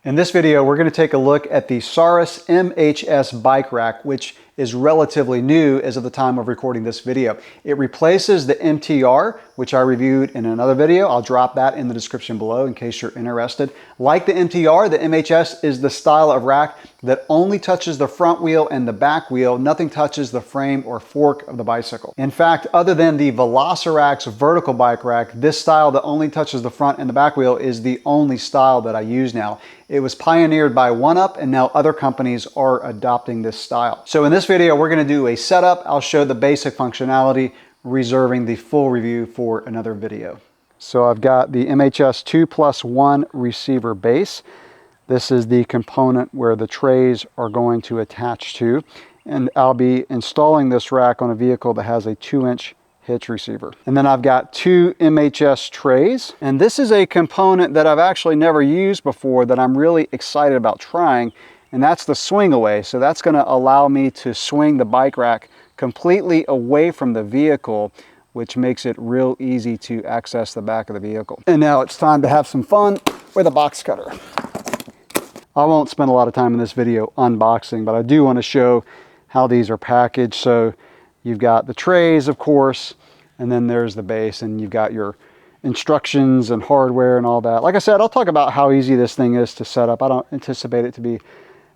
In this video, we're going to take a look at the Saris MHS bike rack, which is relatively new as of the time of recording this video. It replaces the MTR, which I reviewed in another video. I'll drop that in the description below in case you're interested. Like the MTR, the MHS is the style of rack that only touches the front wheel and the back wheel. Nothing touches the frame or fork of the bicycle. In fact, other than the Velocirac's vertical bike rack, this style that only touches the front and the back wheel is the only style that I use now. It was pioneered by OneUp, and now other companies are adopting this style. So in this video, we're going to do a setup. I'll show the basic functionality, reserving the full review for another video. So I've got the MHS 2+1 receiver base. This is the component where the trays are going to attach to, and I'll be installing this rack on a vehicle that has a 2-inch hitch receiver. And then I've got 2 MHS trays, and this is a component that I've actually never used before that I'm really excited about trying, and that's the swing away. So that's going to allow me to swing the bike rack completely away from the vehicle, which makes it real easy to access the back of the vehicle. And now it's time to have some fun with a box cutter. I won't spend a lot of time in this video unboxing, but I do want to show how these are packaged. So you've got the trays, of course, and then there's the base, and you've got your instructions and hardware and all that. Like I said, I'll talk about how easy this thing is to set up. I don't anticipate it to be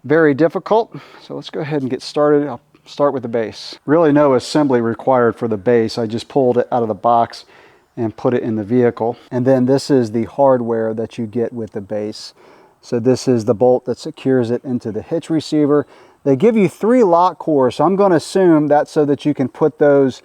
very difficult. So let's go ahead and get started. I'll start with the base. Really no assembly required for the base. I just pulled it out of the box and put it in the vehicle. And then this is the hardware that you get with the base. So this is the bolt that secures it into the hitch receiver. They give you 3 lock cores, so I'm going to assume that's so that you can put those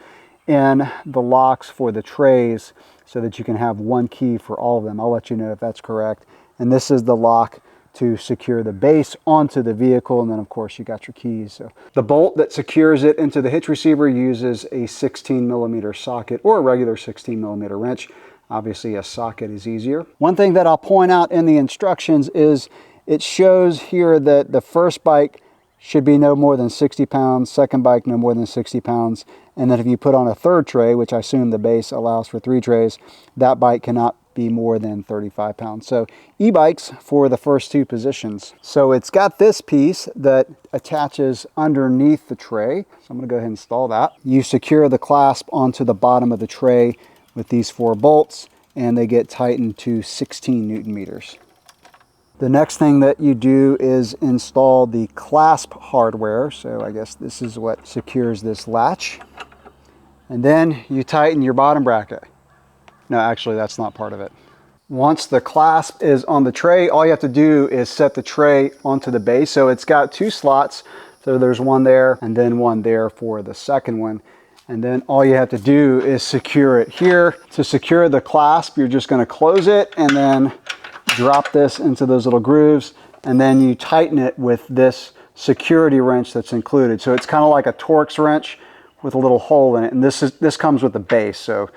in the locks for the trays so that you can have one key for all of them. I'll let you know if that's correct. And this is the lock to secure the base onto the vehicle, and then of course you got your keys. So the bolt that secures it into the hitch receiver uses a 16mm socket or a regular 16mm wrench. Obviously a socket is easier. One thing that I'll point out in the instructions is it shows here that the first bike should be no more than 60 pounds, second bike no more than 60 pounds, and then if you put on a third tray, which I assume the base allows for 3 trays, that bike cannot be more than 35 pounds. So e-bikes for the first 2 positions. So it's got this piece that attaches underneath the tray. So I'm going to go ahead and install that. You secure the clasp onto the bottom of the tray with these 4 bolts, and they get tightened to 16 Newton meters. The next thing that you do is install the clasp hardware. So I guess this is what secures this latch. And then you tighten your bottom bracket. No, actually that's not part of it. Once the clasp is on the tray, all you have to do is set the tray onto the base. So it's got 2 slots. So there's one there and then one there for the second one. And then all you have to do is secure it here. To secure the clasp, you're just going to close it and then drop this into those little grooves, and then you tighten it with this security wrench that's included. So it's kind of like a Torx wrench with a little hole in it, and this comes with the base. So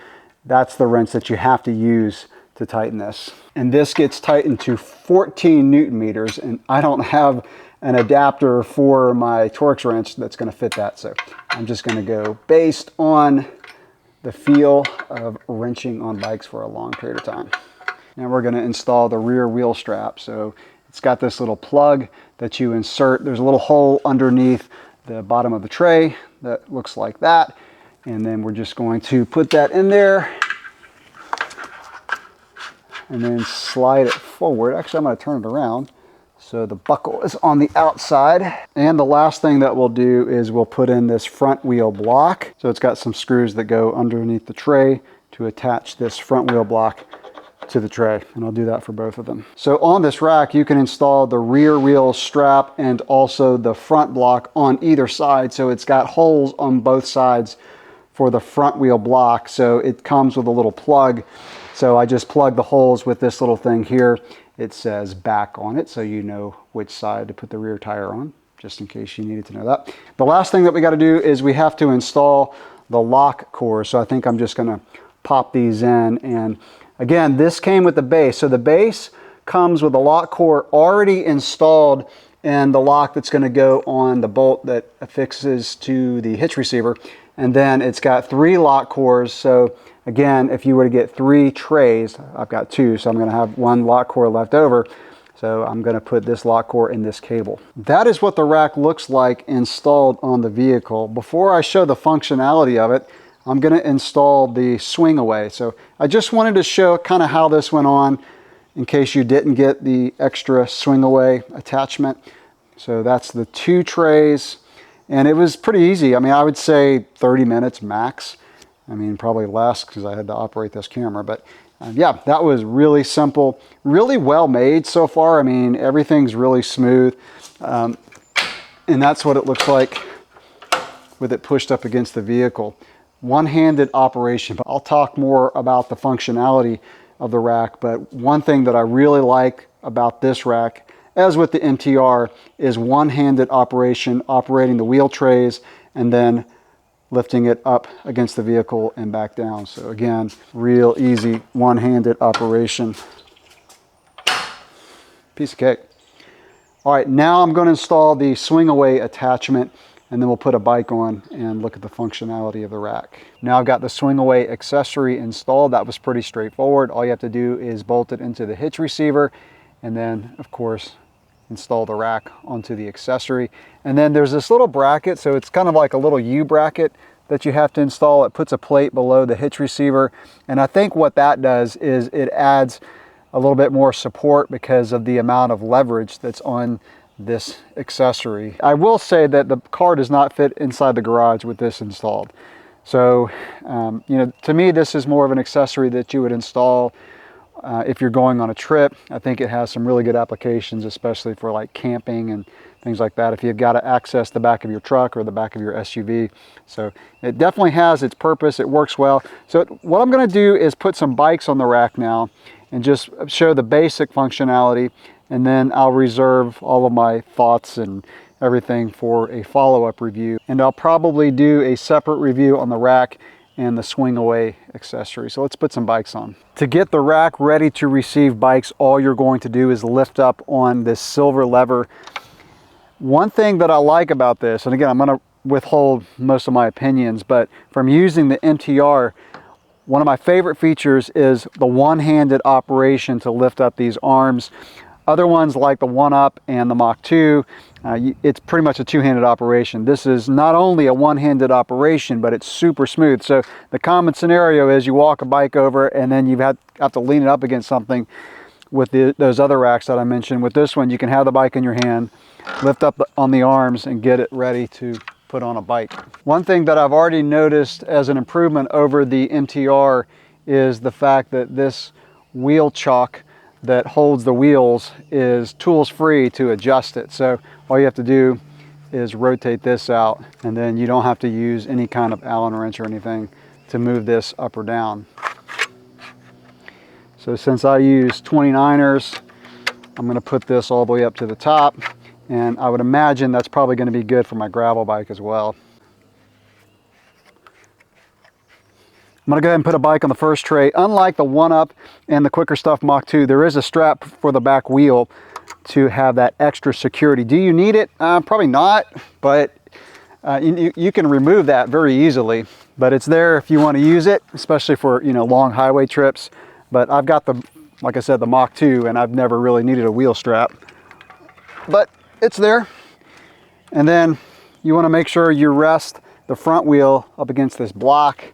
that's the wrench that you have to use to tighten this. And this gets tightened to 14 Newton meters, and I don't have an adapter for my Torx wrench that's going to fit that. So I'm just going to go based on the feel of wrenching on bikes for a long period of time. Now we're going to install the rear wheel strap. So it's got this little plug that you insert. There's a little hole underneath the bottom of the tray that looks like that. And then we're just going to put that in there and then slide it forward. Actually, I'm going to turn it around so the buckle is on the outside. And the last thing that we'll do is we'll put in this front wheel block. So it's got some screws that go underneath the tray to attach this front wheel block to the tray, and I'll do that for both of them. So on this rack you can install the rear wheel strap and also the front block on either side. So it's got holes on both sides for the front wheel block. So it comes with a little plug. So I just plug the holes with this little thing here. It says back on it, so you know which side to put the rear tire on, just in case you needed to know that. The last thing that we got to do is we have to install the lock cores. So I think I'm just going to pop these in. And again, this came with the base. So the base comes with a lock core already installed and the lock that's going to go on the bolt that affixes to the hitch receiver. And then it's got 3 lock cores. So again, if you were to get 3 trays, I've got 2, so I'm going to have 1 lock core left over. So I'm going to put this lock core in this cable. That is what the rack looks like installed on the vehicle. Before I show the functionality of it, I'm going to install the swing away. So I just wanted to show kind of how this went on in case you didn't get the extra swing away attachment. So that's the 2 trays, and it was pretty easy. I mean, I would say 30 minutes max. I mean, probably less because I had to operate this camera, but yeah, that was really simple, really well made so far. I mean, everything's really smooth, and that's what it looks like with it pushed up against the vehicle. One-handed operation, but I'll talk more about the functionality of the rack. But one thing that I really like about this rack, as with the MTR, is one-handed operation, operating the wheel trays and then lifting it up against the vehicle and back down. So again, real easy one-handed operation. Piece of cake. All right, now I'm going to install the swing away attachment, and then we'll put a bike on and look at the functionality of the rack. Now I've got the swing away accessory installed. That was pretty straightforward. All you have to do is bolt it into the hitch receiver, and then of course install the rack onto the accessory. And then there's this little bracket, so it's kind of like a little U bracket that you have to install. It puts a plate below the hitch receiver, and I think what that does is it adds a little bit more support because of the amount of leverage that's on this accessory. I will say that the car does not fit inside the garage with this installed. So you know, to me this is more of an accessory that you would install if you're going on a trip. I think it has some really good applications, especially for like camping and things like that, if you've got to access the back of your truck or the back of your SUV. So it definitely has its purpose. It works well. So what I'm going to do is put some bikes on the rack now and just show the basic functionality, and then I'll reserve all of my thoughts and everything for a follow-up review. And I'll probably do a separate review on the rack and the swing away accessory. So let's put some bikes on. To get the rack ready to receive bikes, all you're going to do is lift up on this silver lever. One thing that I like about this, and again, I'm going to withhold most of my opinions, but from using the MTR, one of my favorite features is the one-handed operation to lift up these arms. Other ones like the 1-Up and the Mach 2, it's pretty much a two-handed operation. This is not only a one-handed operation, but it's super smooth. So the common scenario is you walk a bike over and then you have to lean it up against something with those other racks that I mentioned. With this one, you can have the bike in your hand, lift up on the arms and get it ready to put on a bike. One thing that I've already noticed as an improvement over the MTR is the fact that this wheel chock that holds the wheels is tools free to adjust it. So all you have to do is rotate this out, and then you don't have to use any kind of Allen wrench or anything to move this up or down. So since I use 29ers, I'm going to put this all the way up to the top, and I would imagine that's probably going to be good for my gravel bike as well. I'm going to go ahead and put a bike on the first tray. Unlike the 1-Up and the Quicker Stuff Mach 2, there is a strap for the back wheel to have that extra security. Do you need it? Probably not, but you can remove that very easily. But it's there if you want to use it, especially for, you know, long highway trips. But I've got the, like I said, the Mach 2, and I've never really needed a wheel strap. But it's there. And then you want to make sure you rest the front wheel up against this block.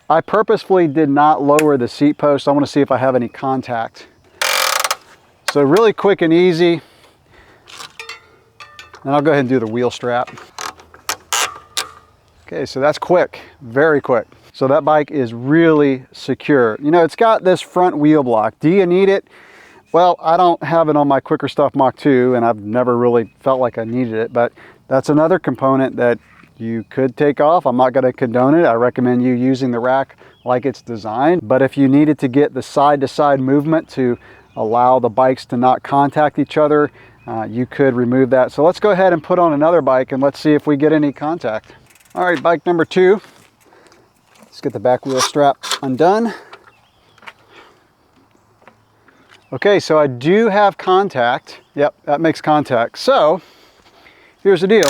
I purposefully did not lower the seat post. I want to see if I have any contact. So really quick and easy. And I'll go ahead and do the wheel strap. Okay, so that's quick, very quick. So that bike is really secure. You know, it's got this front wheel block. Do you need it? Well, I don't have it on my Quicker Stuff Mach 2, and I've never really felt like I needed it, but that's another component that you could take off. I'm not going to condone it. I recommend you using the rack like it's designed. But if you needed to get the side-to-side movement to allow the bikes to not contact each other, you could remove that. So let's go ahead and put on another bike and let's see if we get any contact. All right, bike number 2. Let's get the back wheel strap undone. Okay, so I do have contact. Yep, that makes contact. So here's the deal.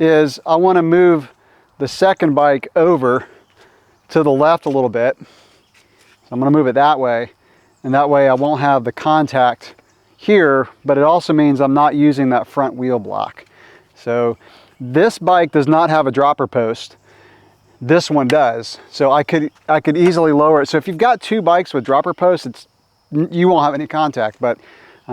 Is I want to move the second bike over to the left a little bit. So I'm going to move it that way. and that way I won't have the contact here, but it also means I'm not using that front wheel block. So this bike does not have a dropper post. This one does. So I could easily lower it. So if you've got two bikes with dropper posts, you won't have any contact, but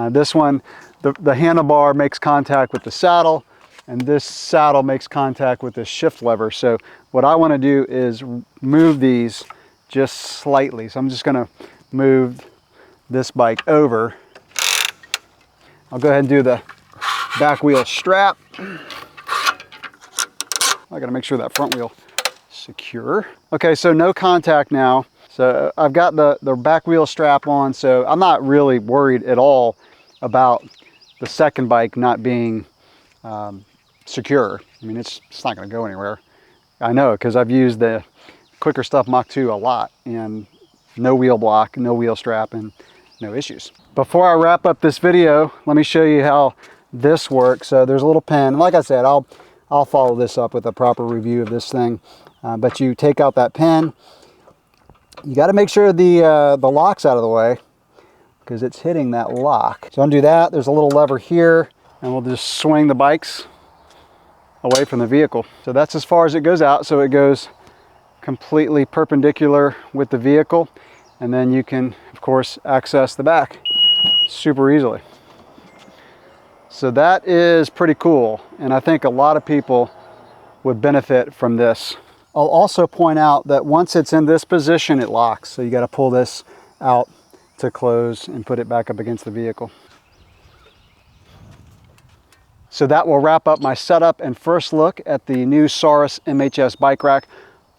this one, the handlebar makes contact with the saddle, and this saddle makes contact with the shift lever. So what I want to do is move these just slightly. So I'm just going to move this bike over. I'll go ahead and do the back wheel strap. I got to make sure that front wheel is secure. Okay, so no contact now. So I've got the back wheel strap on, so I'm not really worried at all about the second bike not being secure. I mean, it's not going to go anywhere. I know, because I've used the Quicker Stuff Mach 2 a lot, and no wheel block, no wheel strap, and no issues. Before I wrap up this video, let me show you how this works. So there's a little pin. Like I said, I'll follow this up with a proper review of this thing. But you take out that pin. You got to make sure the lock's out of the way, because it's hitting that lock. So undo that. There's a little lever here, and we'll just swing the bikes away from the vehicle. So that's as far as it goes out. So it goes completely perpendicular with the vehicle, and then you can, of course, access the back super easily. So that is pretty cool, and I think a lot of people would benefit from this. I'll also point out that once it's in this position, it locks. So you got to pull this out to close and put it back up against the vehicle. So that will wrap up my setup and first look at the new Saris MHS bike rack,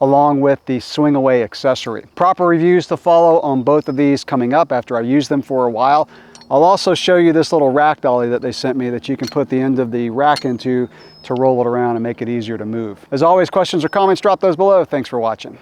along with the swing away accessory. Proper reviews to follow on both of these coming up after I use them for a while. I'll also show you this little rack dolly that they sent me that you can put the end of the rack into to roll it around and make it easier to move. As always, questions or comments, drop those below. Thanks for watching.